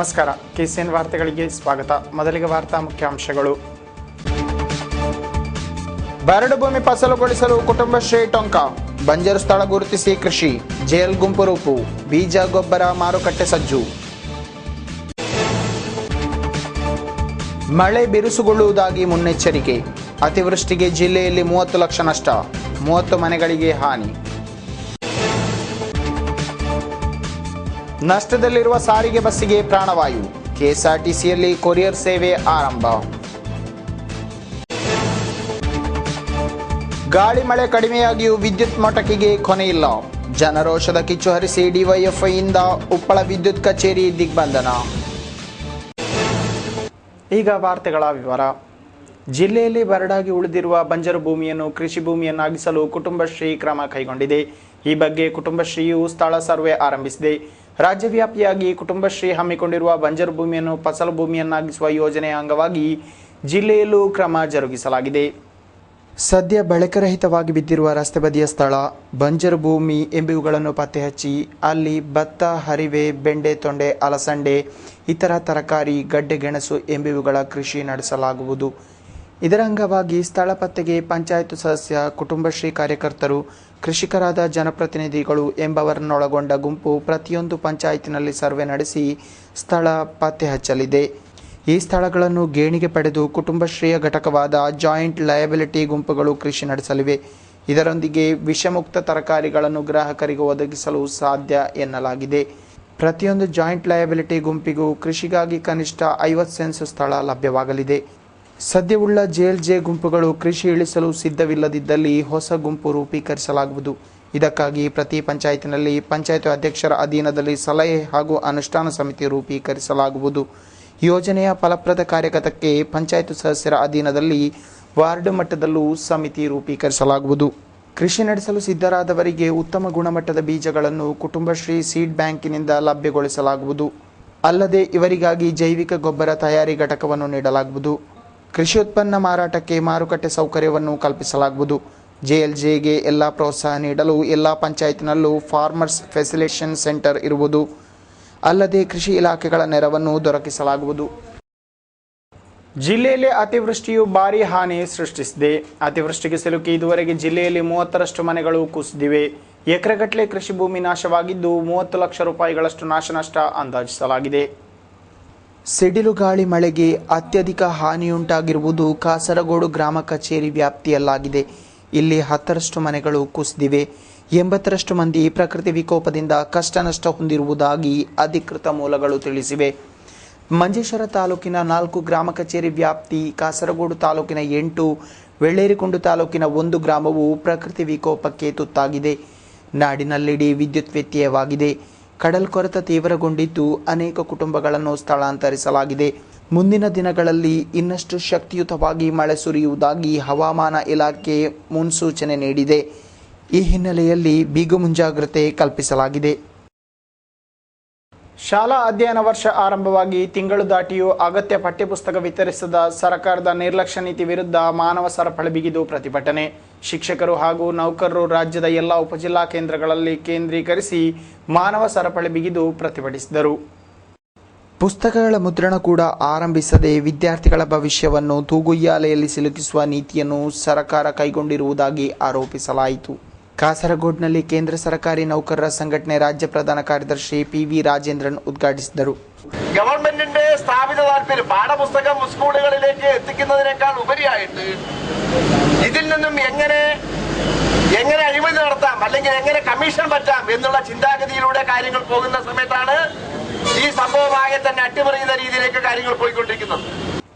ನಮಸ್ಕಾರ. KCN ವಾರ್ತೆಗಳಿಗೆ ಸ್ವಾಗತ. ಮೊದಲಿಗೆ ವಾರ್ತಾ ಮುಖ್ಯಾಂಶಗಳು. ಬರಡು ಭೂಮಿ ಫಸಲುಗೊಳಿಸಲು ಕುಟುಂಬಶ್ರೀ ಟೊಂಕ, ಬಂಜರು ಸ್ಥಳ ಗುರುತಿಸಿ ಕೃಷಿ, ಜೇಲ್ ಗುಂಪು ರೂಪು, ಬೀಜ ಗೊಬ್ಬರ ಮಾರುಕಟ್ಟೆ ಸಜ್ಜು. ಮಳೆ ಬಿರುಸುಗೊಳ್ಳುವುದಾಗಿ ಮುನ್ನೆಚ್ಚರಿಕೆ, ಅತಿವೃಷ್ಟಿಗೆ ಜಿಲ್ಲೆಯಲ್ಲಿ 30 ಲಕ್ಷ ನಷ್ಟ, 30 ಮನೆಗಳಿಗೆ ಹಾನಿ. ನಷ್ಟದಲ್ಲಿರುವ ಸಾರಿಗೆ ಬಸ್ಸಿಗೆ ಪ್ರಾಣವಾಯು, ಕೆಎಸ್ಆರ್ಟಿಸಿಯಲ್ಲಿ ಕೊರಿಯರ್ ಸೇವೆ ಆರಂಭ. ಗಾಳಿ ಮಳೆ ಕಡಿಮೆಯಾಗಿಯೂ ವಿದ್ಯುತ್ ಮೊಟಕಿಗೆ ಕೊನೆಯಿಲ್ಲ, ಜನರೋಷದ ಕಿಚ್ಚು ಹರಿಸಿ ಡಿವೈಎಫ್ಐಯಿಂದ ಉಪ್ಪಳ ವಿದ್ಯುತ್ ಕಚೇರಿ ದಿಗ್ಬಂಧನ. ಈಗ ವಾರ್ತೆಗಳ ವಿವರ. ಜಿಲ್ಲೆಯಲ್ಲಿ ಬರಡಾಗಿ ಉಳಿದಿರುವ ಬಂಜರು ಭೂಮಿಯನ್ನು ಕೃಷಿ ಭೂಮಿಯನ್ನಾಗಿಸಲು ಕುಟುಂಬಶ್ರೀ ಕ್ರಮ ಕೈಗೊಂಡಿದೆ. ಈ ಬಗ್ಗೆ ಕುಟುಂಬಶ್ರೀಯು ಸ್ಥಳ ಸರ್ವೆ ಆರಂಭಿಸಿದೆ. ರಾಜ್ಯವ್ಯಾಪಿಯಾಗಿ ಕುಟುಂಬಶ್ರೀ ಹಮ್ಮಿಕೊಂಡಿರುವ ಬಂಜರು ಭೂಮಿಯನ್ನು ಫಸಲು ಭೂಮಿಯನ್ನಾಗಿಸುವ ಯೋಜನೆಯ ಅಂಗವಾಗಿ ಜಿಲ್ಲೆಯಲ್ಲೂ ಕ್ರಮ ಜರುಗಿಸಲಾಗಿದೆ. ಸದ್ಯ ಬಳಕೆರಹಿತವಾಗಿ ಬಿದ್ದಿರುವ ರಸ್ತೆ ಬದಿಯ ಸ್ಥಳ, ಬಂಜರು ಭೂಮಿ ಎಂಬುವುಗಳನ್ನು ಪತ್ತೆ ಹಚ್ಚಿ ಅಲ್ಲಿ ಭತ್ತ, ಹರಿವೆ, ಬೆಂಡೆ, ತೊಂಡೆ, ಅಲಸಂಡೆ, ಇತರ ತರಕಾರಿ, ಗಡ್ಡೆ, ಗೆಣಸು ಎಂಬುವುಗಳ ಕೃಷಿ ನಡೆಸಲಾಗುವುದು. ಇದರ ಅಂಗವಾಗಿ ಸ್ಥಳ ಪತ್ತೆಗೆ ಪಂಚಾಯತ್ ಸದಸ್ಯ, ಕುಟುಂಬಶ್ರೀ ಕಾರ್ಯಕರ್ತರು, ಕೃಷಿಕರಾದ ಜನಪ್ರತಿನಿಧಿಗಳು ಎಂಬವರನ್ನೊಳಗೊಂಡ ಗುಂಪು ಪ್ರತಿಯೊಂದು ಪಂಚಾಯತಿನಲ್ಲಿ ಸರ್ವೆ ನಡೆಸಿ ಸ್ಥಳ ಪತ್ತೆ ಹಚ್ಚಲಿದೆ. ಈ ಸ್ಥಳಗಳನ್ನು ಗೇಣಿಗೆ ಪಡೆದು ಕುಟುಂಬಶ್ರೀಯ ಘಟಕವಾದ ಜಾಯಿಂಟ್ ಲಯಬಿಲಿಟಿ ಗುಂಪುಗಳು ಕೃಷಿ ನಡೆಸಲಿವೆ. ಇದರೊಂದಿಗೆ ವಿಷಮುಕ್ತ ತರಕಾರಿಗಳನ್ನು ಗ್ರಾಹಕರಿಗೆ ಒದಗಿಸಲು ಸಾಧ್ಯ ಎನ್ನಲಾಗಿದೆ. ಪ್ರತಿಯೊಂದು ಜಾಯಿಂಟ್ ಲಯಬಿಲಿಟಿ ಗುಂಪಿಗೂ ಕೃಷಿಗಾಗಿ ಕನಿಷ್ಠ 50 ಸೆನ್ಸ್ ಸ್ಥಳ ಲಭ್ಯವಾಗಲಿದೆ. ಸದ್ಯವುಳ್ಳ ಜೆ ಗುಂಪುಗಳು ಕೃಷಿ ಇಳಿಸಲು ಸಿದ್ಧವಿಲ್ಲದಿದ್ದಲ್ಲಿ ಹೊಸ ಗುಂಪು ರೂಪೀಕರಿಸಲಾಗುವುದು. ಇದಕ್ಕಾಗಿ ಪ್ರತಿ ಪಂಚಾಯತಿನಲ್ಲಿ ಪಂಚಾಯತ್ ಅಧ್ಯಕ್ಷರ ಅಧೀನದಲ್ಲಿ ಸಲಹೆ ಹಾಗೂ ಅನುಷ್ಠಾನ ಸಮಿತಿ ರೂಪೀಕರಿಸಲಾಗುವುದು. ಯೋಜನೆಯ ಫಲಪ್ರದ ಕಾರ್ಯಗತಕ್ಕೆ ಪಂಚಾಯತ್ ಸದಸ್ಯರ ಅಧೀನದಲ್ಲಿ ವಾರ್ಡ್ ಮಟ್ಟದಲ್ಲೂ ಸಮಿತಿ ರೂಪೀಕರಿಸಲಾಗುವುದು. ಕೃಷಿ ನಡೆಸಲು ಸಿದ್ಧರಾದವರಿಗೆ ಉತ್ತಮ ಗುಣಮಟ್ಟದ ಬೀಜಗಳನ್ನು ಕುಟುಂಬಶ್ರೀ ಸೀಡ್ ಬ್ಯಾಂಕಿನಿಂದ ಲಭ್ಯಗೊಳಿಸಲಾಗುವುದು. ಅಲ್ಲದೆ ಇವರಿಗಾಗಿ ಜೈವಿಕ ಗೊಬ್ಬರ ತಯಾರಿ ಘಟಕವನ್ನು ನೀಡಲಾಗುವುದು. ಕೃಷಿ ಉತ್ಪನ್ನ ಮಾರಾಟಕ್ಕೆ ಮಾರುಕಟ್ಟೆ ಸೌಕರ್ಯವನ್ನು ಕಲ್ಪಿಸಲಾಗುವುದು. ಜೆಎಲ್ಜೆಗೆ ಎಲ್ಲ ಪ್ರೋತ್ಸಾಹ ನೀಡಲು ಎಲ್ಲ ಪಂಚಾಯತ್ನಲ್ಲೂ ಫಾರ್ಮರ್ಸ್ ಫೆಸಿಲಿಟೇಷನ್ ಸೆಂಟರ್ ಇರುವುದು. ಅಲ್ಲದೆ ಕೃಷಿ ಇಲಾಖೆಗಳ ನೆರವನ್ನು ದೊರಕಿಸಲಾಗುವುದು. ಜಿಲ್ಲೆಯಲ್ಲಿ ಅತಿವೃಷ್ಟಿಯು ಭಾರೀ ಹಾನಿ ಸೃಷ್ಟಿಸಿದೆ. ಅತಿವೃಷ್ಟಿಗೆ ಸಿಲುಕಿ ಇದುವರೆಗೆ ಜಿಲ್ಲೆಯಲ್ಲಿ 30ರಷ್ಟು ಮನೆಗಳು ಕುಸಿದಿವೆ. ಎಕರೆಗಟ್ಟಲೆ ಕೃಷಿ ಭೂಮಿ ನಾಶವಾಗಿದ್ದು 30 ಲಕ್ಷ ರೂಪಾಯಿಗಳಷ್ಟು ನಾಶನಷ್ಟ ಅಂದಾಜಿಸಲಾಗಿದೆ. ಸಿಡಿಲು ಗಾಳಿ ಮಳೆಗೆ ಅತ್ಯಧಿಕ ಹಾನಿಯುಂಟಾಗಿರುವುದು ಕಾಸರಗೋಡು ಗ್ರಾಮ ಕಚೇರಿ ವ್ಯಾಪ್ತಿಯಲ್ಲಾಗಿದೆ. ಇಲ್ಲಿ 10ರಷ್ಟು ಮನೆಗಳು ಕುಸಿದಿವೆ. 80ರಷ್ಟು ಮಂದಿ ಪ್ರಕೃತಿ ವಿಕೋಪದಿಂದ ಕಷ್ಟ ನಷ್ಟ ಹೊಂದಿರುವುದಾಗಿ ಅಧಿಕೃತ ಮೂಲಗಳು ತಿಳಿಸಿವೆ. ಮಂಜೇಶ್ವರ ತಾಲೂಕಿನ 4 ಗ್ರಾಮ ಕಚೇರಿ ವ್ಯಾಪ್ತಿ, ಕಾಸರಗೋಡು ತಾಲೂಕಿನ 8, ವೆಳ್ಳೇರಿಕುಂಡು ತಾಲೂಕಿನ 1 ಗ್ರಾಮವು ಪ್ರಕೃತಿ ವಿಕೋಪಕ್ಕೆ ತುತ್ತಾಗಿದೆ. ನಾಡಿನಲ್ಲಿಡೀ ವಿದ್ಯುತ್ ವ್ಯತ್ಯಯವಾಗಿದೆ. ಕಡಲ್ಕೊರೆತ ತೀವ್ರಗೊಂಡಿದ್ದು ಅನೇಕ ಕುಟುಂಬಗಳನ್ನು ಸ್ಥಳಾಂತರಿಸಲಾಗಿದೆ. ಮುಂದಿನ ದಿನಗಳಲ್ಲಿ ಇನ್ನಷ್ಟು ಶಕ್ತಿಯುತವಾಗಿ ಮಳೆ ಸುರಿಯುವುದಾಗಿ ಹವಾಮಾನ ಇಲಾಖೆ ಮುನ್ಸೂಚನೆ ನೀಡಿದೆ. ಈ ಹಿನ್ನೆಲೆಯಲ್ಲಿ ಬಿಗು ಮುಂಜಾಗ್ರತೆ ಕಲ್ಪಿಸಲಾಗಿದೆ. ಶಾಲಾ ಅಧ್ಯಯನ ವರ್ಷ ಆರಂಭವಾಗಿ ತಿಂಗಳು ದಾಟಿಯೂ ಅಗತ್ಯ ಪಠ್ಯಪುಸ್ತಕ ವಿತರಿಸದ ಸರ್ಕಾರದ ನಿರ್ಲಕ್ಷ್ಯ ನೀತಿ ವಿರುದ್ಧ ಮಾನವ ಸರಪಳಿ ಬಿಗಿದು ಪ್ರತಿಭಟನೆ. ಶಿಕ್ಷಕರು ಹಾಗೂ ನೌಕರರು ರಾಜ್ಯದ ಎಲ್ಲ ಉಪಜಿಲ್ಲಾ ಕೇಂದ್ರಗಳಲ್ಲಿ ಕೇಂದ್ರೀಕರಿಸಿ ಮಾನವ ಸರಪಳಿ ಬಿಗಿದು ಪ್ರತಿಭಟಿಸಿದರು. ಪುಸ್ತಕಗಳ ಮುದ್ರಣ ಕೂಡ ಆರಂಭಿಸದೆ ವಿದ್ಯಾರ್ಥಿಗಳ ಭವಿಷ್ಯವನ್ನು ತೂಗುಯ್ಯಾಲೆಯಲ್ಲಿ ಸಿಲುಕಿಸುವ ನೀತಿಯನ್ನು ಸರ್ಕಾರ ಕೈಗೊಂಡಿರುವುದಾಗಿ ಆರೋಪಿಸಲಾಯಿತು. ಕಾಸರಗೋಡ್ನಲ್ಲಿ ಕೇಂದ್ರ ಸರ್ಕಾರಿ നൗಕರರ സംഘടನೆ ರಾಜ್ಯ പ്രധാന ಕಾರ್ಯದರ್ശി PV രാജേന്ദ്രൻ ഉദ്ഘാടിಸಿದರು. ഗവൺമെന്റിന്റെ സ്ഥാപിത താല്പര്യം പാഠപുസ്തകം സ്കൂളുകളിലേക്ക് എത്തിക്കുന്നതിനേക്കാൾ ഉപരിയായിട്ട് ഇതിൽ നിന്നും എങ്ങനെ അഴിമതി നടത്താം അല്ലെങ്കിൽ എങ്ങനെ കമ്മീഷൻ പറ്റാം എന്നുള്ള ചിന്താഗതിയിലൂടെ കാര്യങ്ങൾ പോകുന്ന സമയത്താണ് ഈ സംഭവമാകെ തന്നെ അട്ടിമറിയുന്ന രീതിയിലേക്ക് കാര്യങ്ങൾ പോയിക്കൊണ്ടിരിക്കുന്നത്.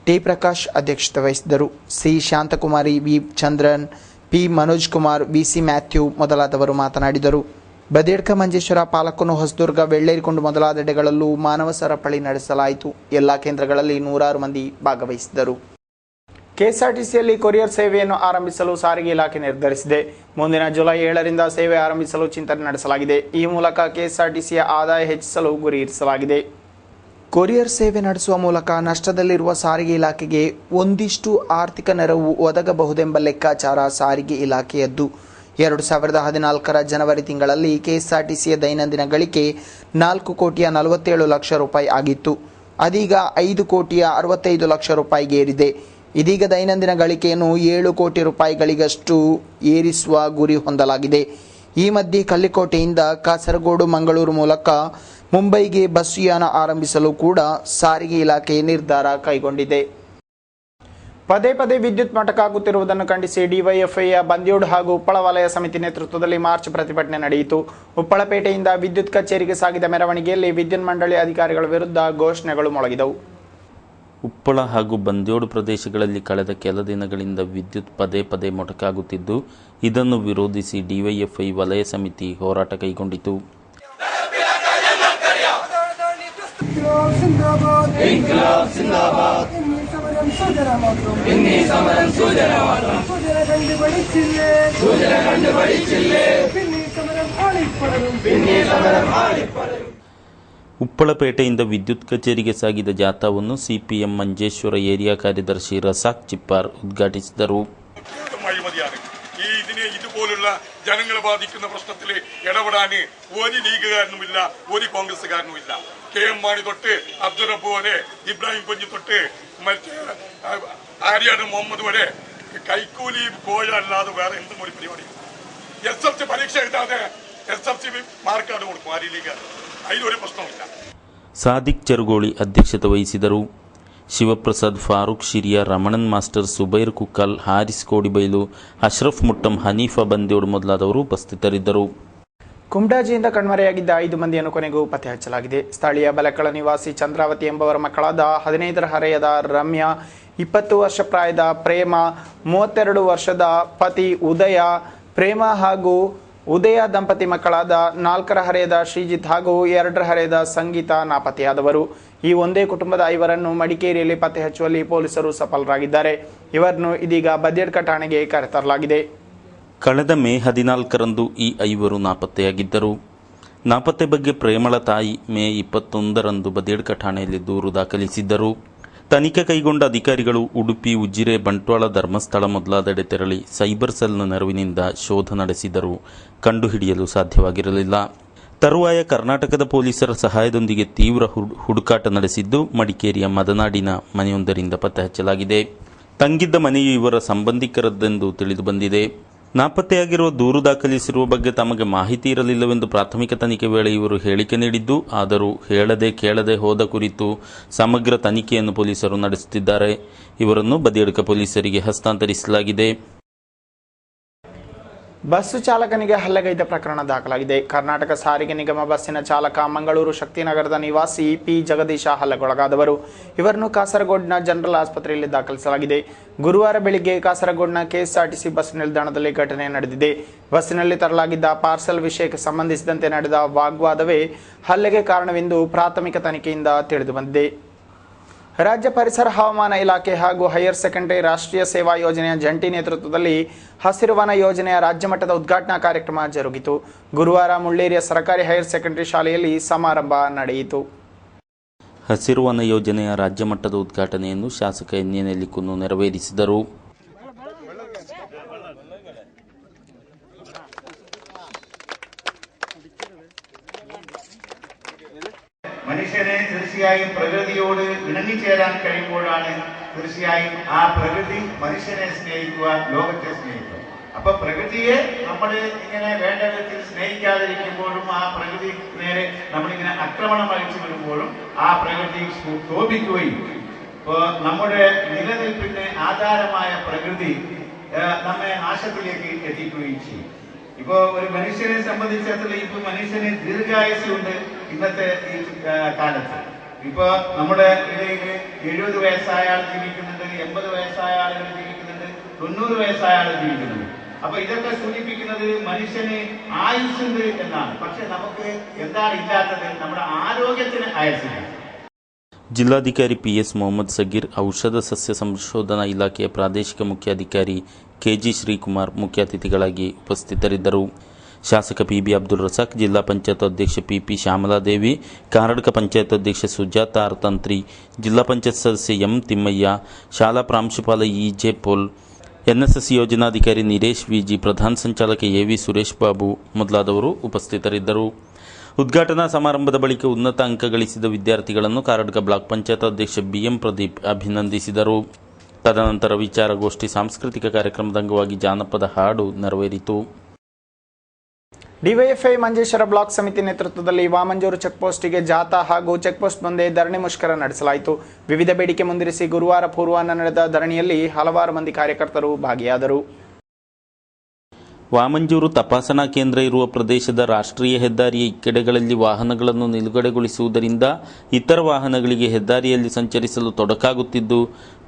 ಟಿ ಪ್ರಕಾಶ್ ಅಧ್ಯಕ್ಷತೆ ವಹಿಸಿದರು. C Shantakumari, V Chandran, P Manoj Kumar, VC Mathew ಮೊದಲಾದವರು ಮಾತನಾಡಿದರು. ಬದೇಡ್ಕ, ಮಂಜೇಶ್ವರ, ಪಾಲಕ್ಕನು, ಹೊಸದುರ್ಗ, ವೆಳ್ಳೇರಿಕೊಂಡು ಮೊದಲಾದೆಡೆಗಳಲ್ಲೂ ಮಾನವ ಸರಪಳಿ ನಡೆಸಲಾಯಿತು. ಎಲ್ಲ ಕೇಂದ್ರಗಳಲ್ಲಿ 100 ಮಂದಿ ಭಾಗವಹಿಸಿದರು. ಕೆಎಸ್ಆರ್ಟಿಸಿಯಲ್ಲಿ ಕೊರಿಯರ್ ಸೇವೆಯನ್ನು ಆರಂಭಿಸಲು ಸಾರಿಗೆ ಇಲಾಖೆ ನಿರ್ಧರಿಸಿದೆ. ಮುಂದಿನ ಜುಲೈ 7ರಿಂದ ಸೇವೆ ಆರಂಭಿಸಲು ಚಿಂತನೆ ನಡೆಸಲಾಗಿದೆ. ಈ ಮೂಲಕ ಕೆಎಸ್ಆರ್ಟಿಸಿಯ ಆದಾಯ ಹೆಚ್ಚಿಸಲು ಗುರಿ ಇರಿಸಲಾಗಿದೆ. ಕೊರಿಯರ್ ಸೇವೆ ನಡೆಸುವ ಮೂಲಕ ನಷ್ಟದಲ್ಲಿರುವ ಸಾರಿಗೆ ಇಲಾಖೆಗೆ ಒಂದಿಷ್ಟು ಆರ್ಥಿಕ ನೆರವು ಒದಗಬಹುದೆಂಬ ಲೆಕ್ಕಾಚಾರ ಸಾರಿಗೆ ಇಲಾಖೆಯದ್ದು. 2014ರ ಜನವರಿ ತಿಂಗಳಲ್ಲಿ ಕೆಎಸ್ಆರ್ಟಿಸಿಯ ದೈನಂದಿನ ಗಳಿಕೆ 4,47,00,000 ರೂಪಾಯಿ ಆಗಿತ್ತು. ಅದೀಗ 5,65,00,000 ರೂಪಾಯಿಗೆ ಏರಿದೆ. ಇದೀಗ ದೈನಂದಿನ ಗಳಿಕೆಯನ್ನು 7 ಕೋಟಿ ರೂಪಾಯಿಗಳಿಗಷ್ಟು ಏರಿಸುವ ಗುರಿ ಹೊಂದಲಾಗಿದೆ. ಈ ಮಧ್ಯೆ ಕಲ್ಲಿಕೋಟೆಯಿಂದ ಕಾಸರಗೋಡು ಮಂಗಳೂರು ಮೂಲಕ ಮುಂಬೈಗೆ ಬಸ್ಸು ಯಾನ ಆರಂಭಿಸಲು ಕೂಡ ಸಾರಿಗೆ ಇಲಾಖೆ ನಿರ್ಧಾರ ಕೈಗೊಂಡಿದೆ. ಪದೇ ಪದೇ ವಿದ್ಯುತ್ ಮೊಟಕಾಗುತ್ತಿರುವುದನ್ನು ಖಂಡಿಸಿ ಡಿವೈಎಫ್ಐಯ ಬಂದ್ಯೋಡ್ ಹಾಗೂ ಉಪ್ಪಳ ವಲಯ ಸಮಿತಿ ನೇತೃತ್ವದಲ್ಲಿ ಮಾರ್ಚ್ ಪ್ರತಿಭಟನೆ ನಡೆಯಿತು. ಉಪ್ಪಳಪೇಟೆಯಿಂದ ವಿದ್ಯುತ್ ಕಚೇರಿಗೆ ಸಾಗಿದ ಮೆರವಣಿಗೆಯಲ್ಲಿ ವಿದ್ಯುತ್ ಮಂಡಳಿ ಅಧಿಕಾರಿಗಳ ವಿರುದ್ಧ ಘೋಷಣೆಗಳು ಮೊಳಗಿದವು. ಉಪ್ಪಳ ಹಾಗೂ ಬಂದ್ಯೋಡ್ ಪ್ರದೇಶಗಳಲ್ಲಿ ಕಳೆದ ಕೆಲ ದಿನಗಳಿಂದ ವಿದ್ಯುತ್ ಪದೇ ಪದೇ ಮೊಟಕಾಗುತ್ತಿದ್ದು, ಇದನ್ನು ವಿರೋಧಿಸಿ ಡಿವೈಎಫ್ಐ ವಲಯ ಸಮಿತಿ ಹೋರಾಟ ಕೈಗೊಂಡಿತು. ಉಪ್ಪಳಪೇಟೆಯಿಂದ ವಿದ್ಯುತ್ ಕಚೇರಿಗೆ ಸಾಗಿದ ಜಾಥಾವನ್ನು ಸಿಪಿಎಂ ಮಂಜೇಶ್ವರ ಏರಿಯಾ ಕಾರ್ಯದರ್ಶಿ ರಸಾಕ್ ಚಿಪ್ಪಾರ್ ಉದ್ಘಾಟಿಸಿದರು. ഇതുപോലുള്ള ജനങ്ങളെ ബാധിക്കുന്ന പ്രശ്നത്തിൽ ഇടപെടാൻ ഒരു ലീഗുകാരനുമില്ല, ഒരു കോൺഗ്രസുകാരനുമില്ല. KM മാണി തൊട്ട് അബ്ദുൾ റബ്ബു വരെ, ഇബ്രാഹിം കുഞ്ഞി തൊട്ട് മറ്റേ ആര്യാട് മുഹമ്മദ് വരെ കൈക്കൂലി കോഴ അല്ലാതെ വേറെ എന്തും ഒരു പരിപാടി. SLC പരീക്ഷ എഴുതാതെ SLC മാർക്കാർഡ് കൊടുക്കും ആര്യ ലീഗുകാർ. അതിലൊരു പ്രശ്നമില്ല. ಸಾದಿಕ್ ಚೆರುಗೋಳಿ ಅಧ್ಯಕ್ಷತೆ ವಹಿಸಿದರು. ಶಿವಪ್ರಸಾದ್, ಫಾರೂಕ್ ಶಿರಿಯಾ, ರಮಣನ್ ಮಾಸ್ಟರ್, ಸುಬೈರ್ ಕುಕ್ಕಲ್, ಹಾರಿಸ್ ಕೋಡಿಬೈಲು, ಅಶ್ರಫ್ ಮುಟ್ಟಂ, ಹನೀಫಾ ಬಂದ್ಯೋಡ್ ಮೊದಲಾದವರು ಉಪಸ್ಥಿತರಿದ್ದರು. ಕುಮಟಾಜಿಯಿಂದ ಕಣ್ಮರೆಯಾಗಿದ್ದ 5 ಮಂದಿಯನ್ನು ಕೊನೆಗೂ ಪತ್ತೆ ಹಚ್ಚಲಾಗಿದೆ. ಸ್ಥಳೀಯ ಬಲಕಳ ನಿವಾಸಿ ಚಂದ್ರಾವತಿ ಎಂಬವರ ಮಕ್ಕಳಾದ 15 ಹರೆಯದ ರಮ್ಯಾ, 20 ವರ್ಷ ಪ್ರಾಯದ ಪ್ರೇಮ, 32 ವರ್ಷದ ಪತಿ ಉದಯ, ಪ್ರೇಮ ಹಾಗೂ ಉದಯ ದಂಪತಿ ಮಕ್ಕಳಾದ 4 ಹರೆಯದ ಶ್ರೀಜಿತ್ ಹಾಗೂ 2 ಹರೆಯದ ಸಂಗೀತ ನಾಪತ್ತೆಯಾದವರು. ಈ ಒಂದೇ ಕುಟುಂಬದ 5ರನ್ನು ಮಡಿಕೇರಿಯಲ್ಲಿ ಪತ್ತೆ ಹಚ್ಚುವಲ್ಲಿ ಪೊಲೀಸರು ಸಫಲರಾಗಿದ್ದಾರೆ. ಇವರನ್ನು ಇದೀಗ ಬದಿಯಡ್ಕ ಠಾಣೆಗೆ ಕರೆತರಲಾಗಿದೆ. ಕಳೆದ ಮೇ 14ರಂದು ಈ 5ರು ನಾಪತ್ತೆಯಾಗಿದ್ದರು. ನಾಪತ್ತೆ ಬಗ್ಗೆ ಪ್ರೇಮಳ ತಾಯಿ ಮೇ 21ರಂದು ಬದಿಯಡ್ಕ ಠಾಣೆಯಲ್ಲಿ ದೂರು ದಾಖಲಿಸಿದ್ದರು. ತನಿಖೆ ಕೈಗೊಂಡ ಅಧಿಕಾರಿಗಳು ಉಡುಪಿ, ಉಜಿರೆ, ಬಂಟ್ವಾಳ, ಧರ್ಮಸ್ಥಳ ಮೊದಲಾದೆಡೆ ತೆರಳಿ ಸೈಬರ್ ಸೆಲ್ನ ನೆರವಿನಿಂದ ಶೋಧ ನಡೆಸಿದರೂ ಕಂಡುಹಿಡಿಯಲು ಸಾಧ್ಯವಾಗಿರಲಿಲ್ಲ. ತರುವಾಯ ಕರ್ನಾಟಕದ ಪೊಲೀಸರ ಸಹಾಯದೊಂದಿಗೆ ತೀವ್ರ ಹುಡುಕಾಟ ನಡೆಸಿದ್ದು, ಮಡಿಕೇರಿಯ ಮದನಾಡಿನ ಮನೆಯೊಂದರಿಂದ ಪತ್ತೆ ಹಚ್ಚಲಾಗಿದೆ. ತಂಗಿದ್ದ ಮನೆಯು ಇವರ ಸಂಬಂಧಿಕರದ್ದೆಂದು ತಿಳಿದು ಬಂದಿದೆ. ನಾಪತ್ತೆಯಾಗಿರುವ ದೂರು ದಾಖಲಿಸಿರುವ ಬಗ್ಗೆ ತಮಗೆ ಮಾಹಿತಿ ಇರಲಿಲ್ಲವೆಂದು ಪ್ರಾಥಮಿಕ ತನಿಖೆ ವೇಳೆ ಇವರು ಹೇಳಿಕೆ ನೀಡಿದ್ದು, ಆದರೂ ಹೇಳದೆ ಕೇಳದೆ ಹೋದ ಕುರಿತು ಸಮಗ್ರ ತನಿಖೆಯನ್ನು ಪೊಲೀಸರು ನಡೆಸುತ್ತಿದ್ದಾರೆ. ಇವರನ್ನು ಬದಿಯಡ್ಕ ಪೊಲೀಸರಿಗೆ ಹಸ್ತಾಂತರಿಸಲಾಗಿದೆ. ಬಸ್ಸು ಚಾಲಕನಿಗೆ ಹಲ್ಲೆಗೈದ ಪ್ರಕರಣ ದಾಖಲಾಗಿದೆ. ಕರ್ನಾಟಕ ಸಾರಿಗೆ ನಿಗಮ ಬಸ್ಸಿನ ಚಾಲಕ ಮಂಗಳೂರು ಶಕ್ತಿನಗರದ ನಿವಾಸಿ ಪಿ ಜಗದೀಶ ಹಲ್ಲೆಗೊಳಗಾದವರು. ಇವರನ್ನು ಕಾಸರಗೋಡಿನ ಜನರಲ್ ಆಸ್ಪತ್ರೆಯಲ್ಲಿ ದಾಖಲಿಸಲಾಗಿದೆ. ಗುರುವಾರ ಬೆಳಿಗ್ಗೆ ಕಾಸರಗೋಡಿನ ಕೆಎಸ್ಆರ್ಟಿಸಿ ಬಸ್ ನಿಲ್ದಾಣದಲ್ಲಿ ಘಟನೆ ನಡೆದಿದೆ. ಬಸ್ಸಿನಲ್ಲಿ ತರಲಾಗಿದ್ದ ಪಾರ್ಸೆಲ್ ವಿಷಯಕ್ಕೆ ಸಂಬಂಧಿಸಿದಂತೆ ನಡೆದ ವಾಗ್ವಾದವೇ ಹಲ್ಲೆಗೆ ಕಾರಣವೆಂದು ಪ್ರಾಥಮಿಕ ತನಿಖೆಯಿಂದ ತಿಳಿದುಬಂದಿದೆ. ರಾಜ್ಯ ಪರಿಸರ ಹವಾಮಾನ ಇಲಾಖೆ ಹಾಗೂ ಹೈಯರ್ ಸೆಕೆಂಡರಿ ರಾಷ್ಟ್ರೀಯ ಸೇವಾ ಯೋಜನೆಯ ಜಂಟಿ ನೇತೃತ್ವದಲ್ಲಿ ಹಸಿರುವನ ಯೋಜನೆಯ ರಾಜ್ಯ ಮಟ್ಟದ ಉದ್ಘಾಟನಾ ಕಾರ್ಯಕ್ರಮ ಜರುಗಿತು. ಗುರುವಾರ ಮುಳ್ಳೇರಿಯ ಸರ್ಕಾರಿ ಹೈಯರ್ ಸೆಕೆಂಡರಿ ಶಾಲೆಯಲ್ಲಿ ಸಮಾರಂಭ ನಡೆಯಿತು. ಹಸಿರುವನ ಯೋಜನೆಯ ರಾಜ್ಯ ಮಟ್ಟದ ಉದ್ಘಾಟನೆಯನ್ನು ಶಾಸಕ ಎನ್.ಎ. ನೆಲ್ಲಿಕುನ್ನು ನೆರವೇರಿಸಿದರು. മനുഷ്യനെ തീർച്ചയായും പ്രകൃതിയോട് ഇണങ്ങിച്ചേരാൻ കഴിയുമ്പോഴാണ് തീർച്ചയായും ആ പ്രകൃതി മനുഷ്യനെ സ്നേഹിക്കുക, ലോകത്തെ സ്നേഹിക്കുക. അപ്പൊ പ്രകൃതിയെ നമ്മൾ ഇങ്ങനെ വേണ്ട വിധത്തിൽ സ്നേഹിക്കാതിരിക്കുമ്പോഴും ആ പ്രകൃതി നേരെ നമ്മളിങ്ങനെ ആക്രമണം അയച്ചു വരുമ്പോഴും ആ പ്രകൃതി കോപിക്കുകയും ഇപ്പോ നമ്മുടെ നിലനിൽപ്പിന് ആധാരമായ പ്രകൃതി നമ്മെ നാശത്തിലേക്ക് എത്തിക്കുകയും ചെയ്യും. ഇപ്പോ ഒരു മനുഷ്യനെ സംബന്ധിച്ചിടത്തോളം ഇപ്പൊ മനുഷ്യന് ദീർഘായുസ്സുണ്ട് ഇന്നത്തെ ഈ കാലത്ത്. ഇപ്പൊ നമ്മുടെ ഇടയിൽ 70 വയസ്സായ ആൾ ജീവിക്കുന്നുണ്ട്, 80 വയസ്സായ ആളുകൾ ജീവിക്കുന്നുണ്ട്, 90 വയസ്സായ ആൾ ജീവിക്കുന്നുണ്ട്. അപ്പൊ ഇതൊക്കെ സൂചിപ്പിക്കുന്നത് മനുഷ്യന് ആയുസ്സുണ്ട് എന്നാണ്. പക്ഷെ നമുക്ക് എന്താണ് ഇല്ലാത്തത്? നമ്മുടെ ആരോഗ്യത്തിന് ആയുസ്സില്ല. ಜಿಲ್ಲಾಧಿಕಾರಿ ಪಿಎಸ್ ಮೊಹಮ್ಮದ್ ಸಗೀರ್, ಔಷಧ ಸಸ್ಯ ಸಂಶೋಧನಾ ಇಲಾಖೆಯ ಪ್ರಾದೇಶಿಕ ಮುಖ್ಯಾಧಿಕಾರಿ ಕೆಜಿ ಶ್ರೀಕುಮಾರ್ ಮುಖ್ಯ ಅತಿಥಿಗಳಾಗಿ ಉಪಸ್ಥಿತರಿದ್ದರು. ಶಾಸಕ ಪಿಬಿ ಅಬ್ದುಲ್ ರಸಾಕ್, ಜಿಲ್ಲಾ ಪಂಚಾಯತ್ ಅಧ್ಯಕ್ಷೆ ಪಿಪಿ ಶ್ಯಾಮಲಾದೇವಿ, ಕಾರಡ್ಕ ಪಂಚಾಯತ್ ಅಧ್ಯಕ್ಷೆ ಸುಜಾತ ಆರ್ ತಂತ್ರಿ, ಜಿಲ್ಲಾ ಪಂಚಾಯತ್ ಸದಸ್ಯ ಎಂ ತಿಮ್ಮಯ್ಯ, ಶಾಲಾ ಪ್ರಾಂಶುಪಾಲ ಇ.ಜೆ. ಪೋಲ್, ಎನ್ಎಸ್ಎಸ್ ಯೋಜನಾಧಿಕಾರಿ ನಿರೇಶ್ ವಿಜಿ, ಪ್ರಧಾನ ಸಂಚಾಲಕ ಎವಿ ಸುರೇಶ್ ಬಾಬು ಮೊದಲಾದವರು ಉಪಸ್ಥಿತರಿದ್ದರು. ಉದ್ಘಾಟನಾ ಸಮಾರಂಭದ ಬಳಿಕ ಉನ್ನತ ಅಂಕ ಗಳಿಸಿದ ವಿದ್ಯಾರ್ಥಿಗಳನ್ನು ಕಾರಡ್ಕ ಬ್ಲಾಕ್ ಪಂಚಾಯತ್ ಅಧ್ಯಕ್ಷ BM ಪ್ರದೀಪ್ ಅಭಿನಂದಿಸಿದರು. ತದನಂತರ ವಿಚಾರಗೋಷ್ಠಿ, ಸಾಂಸ್ಕೃತಿಕ ಕಾರ್ಯಕ್ರಮದ ಅಂಗವಾಗಿ ಜಾನಪದ ಹಾಡು ನೆರವೇರಿತು. ಡಿವೈಎಫ್ಐ ಮಂಜೇಶ್ವರ ಬ್ಲಾಕ್ ಸಮಿತಿ ನೇತೃತ್ವದಲ್ಲಿ ವಾಮಂಜೂರು ಚೆಕ್ಪೋಸ್ಟ್ಗೆ ಜಾಥಾ ಹಾಗೂ ಚೆಕ್ಪೋಸ್ಟ್ ಮುಂದೆ ಧರಣಿ ಮುಷ್ಕರ ನಡೆಸಲಾಯಿತು. ವಿವಿಧ ಬೇಡಿಕೆ ಮುಂದಿರಿಸಿ ಗುರುವಾರ ಪೂರ್ವಾಹ್ನ ನಡೆದ ಧರಣಿಯಲ್ಲಿ ಹಲವಾರು ಮಂದಿ ಕಾರ್ಯಕರ್ತರು ಭಾಗಿಯಾದರು. ವಾಮಂಜೂರು ತಪಾಸಣಾ ಕೇಂದ್ರ ಇರುವ ಪ್ರದೇಶದ ರಾಷ್ಟ್ರೀಯ ಹೆದ್ದಾರಿಯ ಇಕ್ಕೆಡೆಗಳಲ್ಲಿ ವಾಹನಗಳನ್ನು ನಿಲುಗಡೆಗೊಳಿಸುವುದರಿಂದ ಇತರ ವಾಹನಗಳಿಗೆ ಹೆದ್ದಾರಿಯಲ್ಲಿ ಸಂಚರಿಸಲು ತೊಡಕಾಗುತ್ತಿದ್ದು,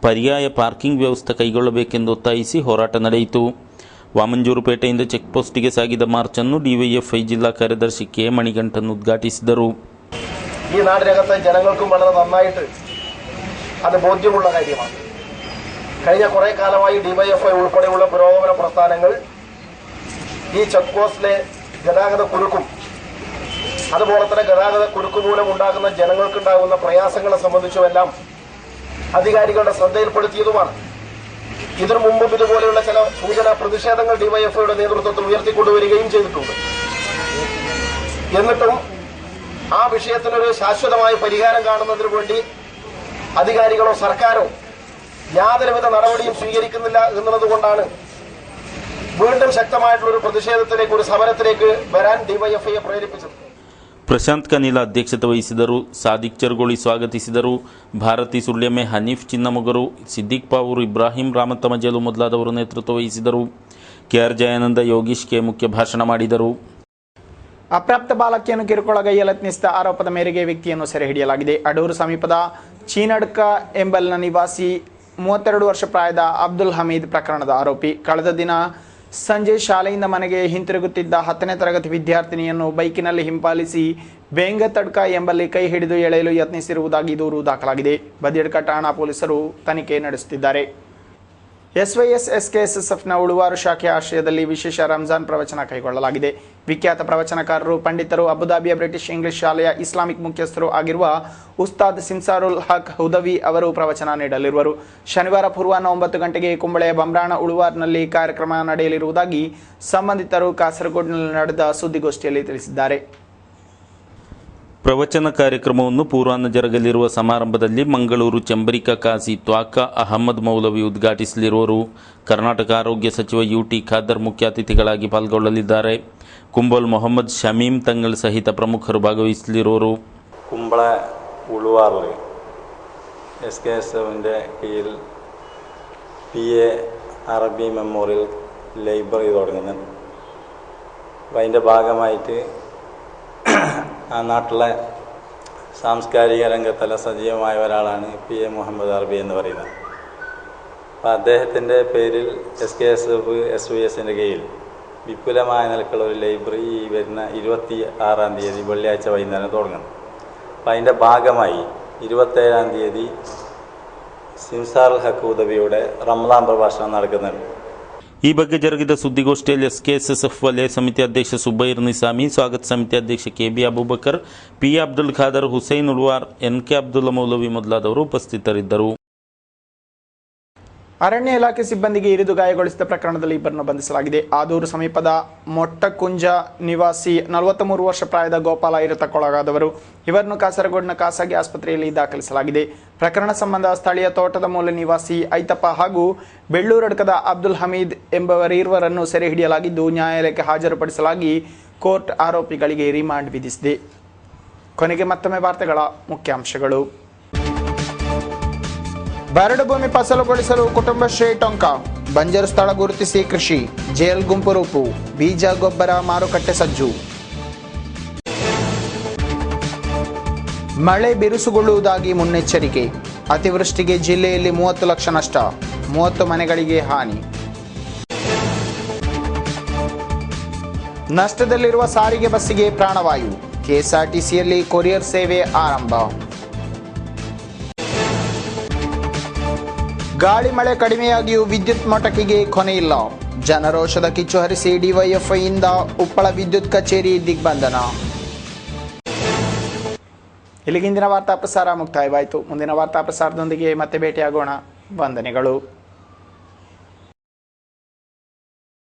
ಪರ್ಯಾಯ ಪಾರ್ಕಿಂಗ್ ವ್ಯವಸ್ಥೆ ಕೈಗೊಳ್ಳಬೇಕೆಂದು ಒತ್ತಾಯಿಸಿ ಹೋರಾಟ ನಡೆಯಿತು. ವಾಮಂಜೂರು ಪೇಟೆಯಿಂದ ಚೆಕ್ಪೋಸ್ಟ್ಗೆ ಸಾಗಿದ ಮಾರ್ಚ್ ಅನ್ನು ഡിവൈഎഫ്ഐ ജില്ലാ ಕಾರ್ಯದರ್ശി K മണികണ്ഠൻ ഉദ്ഘാಟಿಸಿದರು. ഈ നാടിനകത്തെ ജനങ്ങൾക്കും വളരെ നന്നായിട്ട് അത് ബോധ്യമുള്ള കാര്യമാണ്. കഴിഞ്ഞ കുറെ കാലമായി ഡിവൈഎഫ്ഐ ഉൾപ്പെടെയുള്ള പുരോഗമന പ്രസ്ഥാനങ്ങൾ ഈ ചെക്ക് പോസ്റ്റിലെ ഗതാഗത കുരുക്കും അതുപോലെ തന്നെ ഗതാഗത കുരുക്ക് മൂലം ഉണ്ടാകുന്ന ജനങ്ങൾക്കുണ്ടാകുന്ന പ്രയാസങ്ങളെ സംബന്ധിച്ചുമെല്ലാം അധികാരികളുടെ ശ്രദ്ധയിൽപ്പെടുത്തിയതുമാണ്. ഇതിനു മുമ്പും ഇതുപോലെയുള്ള ചില സൂചനാ പ്രതിഷേധങ്ങൾ ഡിവൈഎഫ്ഐയുടെ നേതൃത്വത്തിൽ ഉയർത്തിക്കൊണ്ടുവരികയും ചെയ്തിട്ടുണ്ട്. എന്നിട്ടും ആ വിഷയത്തിനൊരു ശാശ്വതമായ പരിഹാരം കാണുന്നതിനു വേണ്ടി അധികാരികളോ സർക്കാരോ യാതൊരുവിധ നടപടിയും സ്വീകരിക്കുന്നില്ല എന്നുള്ളതുകൊണ്ടാണ് വീണ്ടും ശക്തമായിട്ടുള്ള ഒരു പ്രതിഷേധത്തിലേക്ക്, ഒരു സമരത്തിലേക്ക് വരാൻ ഡിവൈഎഫ്ഐയെ പ്രേരിപ്പിച്ചത്. ಪ್ರಶಾಂತ್ ಕನಿಲ ಅಧ್ಯಕ್ಷತೆ ವಹಿಸಿದರು. ಸಾದಿಕ್ ಚರ್ಗೋಳಿ ಸ್ವಾಗತಿಸಿದರು. ಭಾರತಿ ಸುಳ್ಯಮೆ, ಹನೀಫ್ ಚಿನ್ನಮೊಗರು, ಸಿದ್ದಿಕ್ ಪಾವೂರು, ಇಬ್ರಾಹಿಂ ರಾಮತಮಜಲು ಮೊದಲಾದವರು ನೇತೃತ್ವ ವಹಿಸಿದರು. KR ಜಯಾನಂದ, ಯೋಗೀಶ್ ಕೆ ಮುಖ್ಯ ಭಾಷಣ ಮಾಡಿದರು. ಅಪ್ರಾಪ್ತ ಬಾಲಕಿಯನ್ನು ಕಿರುಕುಳಗೈಯಲು ಯತ್ನಿಸಿದ ಆರೋಪದ ಮೇರೆಗೆ ವ್ಯಕ್ತಿಯನ್ನು ಸೆರೆ ಹಿಡಿಯಲಾಗಿದೆ. ಅಡೂರು ಸಮೀಪದ ಚೀನಡ್ಕ ಎಂಬಲ್ನ ನಿವಾಸಿ 32 ವರ್ಷ ಪ್ರಾಯದ ಅಬ್ದುಲ್ ಹಮೀದ್ ಪ್ರಕರಣದ ಆರೋಪಿ. ಕಳೆದ ದಿನ ಸಂಜೆ ಶಾಲೆಯಿಂದ ಮನೆಗೆ ಹಿಂತಿರುಗುತ್ತಿದ್ದ 10ನೇ ತರಗತಿ ವಿದ್ಯಾರ್ಥಿನಿಯನ್ನು ಬೈಕಿನಲ್ಲಿ ಹಿಂಬಾಲಿಸಿ ಬೇಂಗತಡ್ಕ ಎಂಬಲ್ಲಿ ಕೈ ಹಿಡಿದು ಎಳೆಯಲು ಯತ್ನಿಸಿರುವುದಾಗಿ ದೂರು ದಾಖಲಾಗಿದೆ. ಬದಿಯಡ್ಕ ಠಾಣಾ ಪೊಲೀಸರು ತನಿಖೆ ನಡೆಸುತ್ತಿದ್ದಾರೆ. SYS SKSSFನ ಉಳುವಾರು ಶಾಖೆಯ ಆಶ್ರಯದಲ್ಲಿ ವಿಶೇಷ ರಂಜಾನ್ ಪ್ರವಚನ ಕೈಗೊಳ್ಳಲಾಗಿದೆ. ವಿಖ್ಯಾತ ಪ್ರವಚನಕಾರರು, ಪಂಡಿತರು, ಅಬುದಾಬಿಯ ಬ್ರಿಟಿಷ್ ಇಂಗ್ಲಿಷ್ ಶಾಲೆಯ ಇಸ್ಲಾಮಿಕ್ ಮುಖ್ಯಸ್ಥರು ಆಗಿರುವ ಉಸ್ತಾದ್ ಸಿಮ್ಸಾರುಲ್ ಹಕ್ ಹುದವಿ ಅವರು ಪ್ರವಚನ ನೀಡಲಿರುವರು. ಶನಿವಾರ ಪೂರ್ವಾಹ್ನ 9 ಗಂಟೆಗೆ ಕುಂಬಳೆಯ ಬಂಬ್ರಾಣ ಉಳುವಾರ್ನಲ್ಲಿ ಕಾರ್ಯಕ್ರಮ ನಡೆಯಲಿರುವುದಾಗಿ ಸಂಬಂಧಿತರು ಕಾಸರಗೋಡಿನಲ್ಲಿ ನಡೆದ ಸುದ್ದಿಗೋಷ್ಠಿಯಲ್ಲಿ ತಿಳಿಸಿದ್ದಾರೆ. ಪ್ರವಚನ ಕಾರ್ಯಕ್ರಮವನ್ನು ಪೂರ್ವಾಹ್ನ ಜರುಗಲಿರುವ ಸಮಾರಂಭದಲ್ಲಿ ಮಂಗಳೂರು ಚಂಬರಿಕಾ ಕಾಸಿ ತ್ವಾಕಾ ಅಹಮದ್ ಮೌಲವಿ ಉದ್ಘಾಟಿಸಲಿರುವರು. ಕರ್ನಾಟಕ ಆರೋಗ್ಯ ಸಚಿವ UT ಖಾದರ್ ಮುಖ್ಯ ಅತಿಥಿಗಳಾಗಿ ಪಾಲ್ಗೊಳ್ಳಲಿದ್ದಾರೆ. ಕುಂಬೋಲ್ ಮೊಹಮ್ಮದ್ ಶಮೀಮ್ ತಂಗಳ್ ಸಹಿತ ಪ್ರಮುಖರು ಭಾಗವಹಿಸಲಿರುವರು. കുമ്പള ഉളുവാറിൽ SKSFന്റെ കീഴിൽ PA അറബി മെമ്മോറിയൽ ലൈബ്രറി തുടങ്ങുന്നുണ്ട്. അപ്പോൾ അതിൻ്റെ ഭാഗമായിട്ട് ആ നാട്ടിലെ സാംസ്കാരിക രംഗത്തുള്ള സജീവമായ ഒരാളാണ് PA മുഹമ്മദ് അറബി എന്ന് പറയുന്നത്. അപ്പോൾ അദ്ദേഹത്തിൻ്റെ പേരിൽ SKSF SYSന്റെ കീഴിൽ വിപുലമായ നിലക്കുള്ള ഒരു ലൈബ്രറി വരുന്ന 26-ാം തീയതി വെള്ളിയാഴ്ച വൈകുന്നേരം തുടങ്ങുന്നു. അപ്പോൾ അതിൻ്റെ ഭാഗമായി 27-ാം തീയതി സിംസാറുൽ ഹക്ക് ഉദവിയുടെ റമദാൻ പ്രഭാഷണം നടക്കുന്നുണ്ട്. ಈ ಬಗ್ಗೆ ಜರುಗಿದ ಸುದ್ದಿಗೋಷ್ಠಿಯಲ್ಲಿ SKSSF ವಲಯ ಸಮಿತಿ ಅಧ್ಯಕ್ಷ ಸುಬೈರ್ ನಿಸಾಮಿ, ಸ್ವಾಗತ ಸಮಿತಿ ಅಧ್ಯಕ್ಷ KB Abubakar, PA Abdul Khader, Hussain ಉಲ್ವಾರ್, NK Abdullah ಮೌಲವಿ ಮೊದಲಾದವರು ಉಪಸ್ಥಿತರಿದ್ದರು. ಅರಣ್ಯ ಇಲಾಖೆ ಸಿಬ್ಬಂದಿಗೆ ಇರಿದು ಗಾಯಗೊಳಿಸಿದ ಪ್ರಕರಣದಲ್ಲಿ ಇಬ್ಬರನ್ನು ಬಂಧಿಸಲಾಗಿದೆ. ಆದೂರು ಸಮೀಪದ ಮೊಟ್ಟಕುಂಜ ನಿವಾಸಿ 43 ವರ್ಷ ಪ್ರಾಯದ ಗೋಪಾಲ ಇರುತಕ್ಕೊಳಗಾದವರು. ಇವರನ್ನು ಕಾಸರಗೋಡಿನ ಖಾಸಗಿ ಆಸ್ಪತ್ರೆಯಲ್ಲಿ ದಾಖಲಿಸಲಾಗಿದೆ. ಪ್ರಕರಣ ಸಂಬಂಧ ಸ್ಥಳೀಯ ತೋಟದ ಮೂಲ ನಿವಾಸಿ ಐತಪ್ಪ ಹಾಗೂ ಬೆಳ್ಳೂರಡ್ಕದ ಅಬ್ದುಲ್ ಹಮೀದ್ ಎಂಬವರಿರುವರನ್ನು ಸೆರೆ ಹಿಡಿಯಲಾಗಿದ್ದು ನ್ಯಾಯಾಲಯಕ್ಕೆ ಹಾಜರುಪಡಿಸಲಾಗಿ ಕೋರ್ಟ್ ಆರೋಪಿಗಳಿಗೆ ರಿಮಾಂಡ್ ವಿಧಿಸಿದೆ. ಕೊನೆಗೆ ಮತ್ತೊಮ್ಮೆ ವಾರ್ತೆಗಳ ಮುಖ್ಯಾಂಶಗಳು. ಬರಡು ಭೂಮಿ ಫಸಲುಗೊಳಿಸಲು ಕುಟುಂಬಶ್ರೀ ಟೊಂಕ, ಬಂಜರು ಸ್ಥಳ ಗುರುತಿಸಿ ಕೃಷಿ, ಜೇಲ್ ಗುಂಪು ರೂಪು, ಬೀಜ ಗೊಬ್ಬರ ಮಾರುಕಟ್ಟೆ ಸಜ್ಜು. ಮಳೆ ಬಿರುಸುಗೊಳ್ಳುವುದಾಗಿ ಮುನ್ನೆಚ್ಚರಿಕೆ, ಅತಿವೃಷ್ಟಿಗೆ ಜಿಲ್ಲೆಯಲ್ಲಿ 30 ಲಕ್ಷ ನಷ್ಟ, 30 ಮನೆಗಳಿಗೆ ಹಾನಿ. ನಷ್ಟದಲ್ಲಿರುವ ಸಾರಿಗೆ ಬಸ್ಸಿಗೆ ಪ್ರಾಣವಾಯು, ಕೆಎಸ್ಆರ್ಟಿಸಿಯಲ್ಲಿ ಕೊರಿಯರ್ ಸೇವೆ ಆರಂಭ. ಗಾಳಿ ಮಳೆ ಕಡಿಮೆಯಾಗಿಯೂ ವಿದ್ಯುತ್ ಮೊಟಕಿಗೆ ಕೊನೆಯಿಲ್ಲ, ಜನರೋಷದ ಕಿಚ್ಚು ಹರಿಸಿ ಡಿವೈಎಫ್ಐಯಿಂದ ಉಪ್ಪಳ ವಿದ್ಯುತ್ ಕಚೇರಿ ದಿಗ್ಬಂಧನ. ಇಲ್ಲಿಗಿಂದಿನ ವಾರ್ತಾ ಪ್ರಸಾರ ಮುಕ್ತಾಯವಾಯಿತು. ಮುಂದಿನ ವಾರ್ತಾ ಪ್ರಸಾರದೊಂದಿಗೆ ಮತ್ತೆ ಭೇಟಿಯಾಗೋಣ. ವಂದನೆಗಳು.